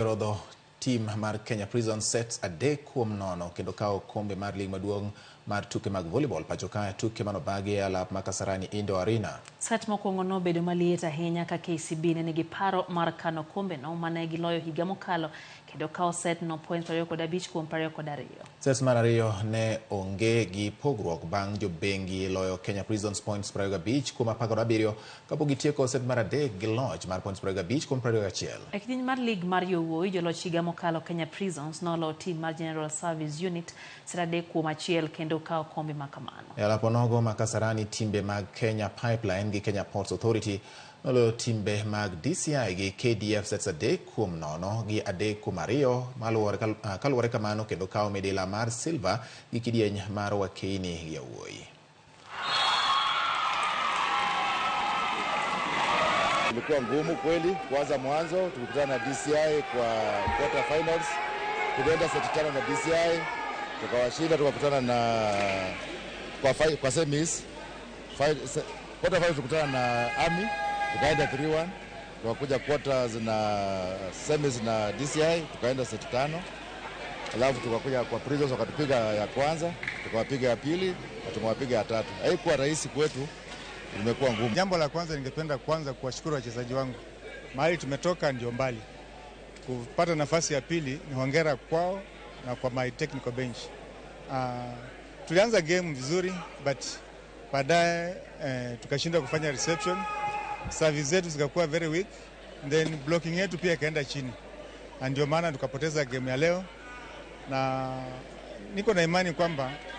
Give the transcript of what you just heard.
Rodho team mar Kenya Prison sets adek kuom nono kendo kao kombe mar lig maduong' mar tuke mag volleyball pachoka tuke manobagi e alap ma Kasarani Indoor Arena. Set mokwongo nobedo maliet ahinya ka KCB ne nigi paro mar kano kombe no mane giloyo higa mokalo kendo kao set no points 25 kuom 22. Set mar ariyo ne onge gi pogruok bang' jobengi loyo Kenya Prisons points 25 kuom 17 kapok gitieko set mar adek gi loch mar points 25 kuom 21. E kidieny mar lig mar yowuoyi joloch higa mokalo Kenya Prisons nolo team mar General Service Unit set adek kuom 1 kendo kao kombe makamano. E alap onogo ma Kasarani timbe mag Kenya Pipeline gi Kenya Ports Authority nolo timbe mag DCI gi KDF sets adek kuom nono gi adek kuom 2 kaluwore kamano kendo kao medela mar silver gi kidieny mar Wakeini gi yawuoyi. Ilikuwa ngumu kweli kuanza mwanzo, tulikutana na DCI kwa quarter finals, tulienda seti 5 na DCI, tukawashinda, tukakutana na kwa semis. Quarter finals tukutana na Army, tukaenda 3-1, tukakuja quarters na semis na DCI, tukaenda seti 5. Alafu tukakuja kwa Prisons wakatupiga ya kwanza, tukawapiga ya pili, na tumewapiga ya tatu. Haikuwa rahisi kwetu. Imekuwa ngumu. Jambo la kwanza ningependa kuwashukuru wachezaji wangu. Mahali tumetoka ndio mbali. Kupata nafasi ya pili ni hongera kwao na kwa my technical bench. Tulianza game vizuri but baadaye tukashinda kufanya reception. Service zetu zikakuwa very weak, then blocking yetu pia ikaenda chini. Ndio maana tukapoteza game ya leo, na niko na imani kwamba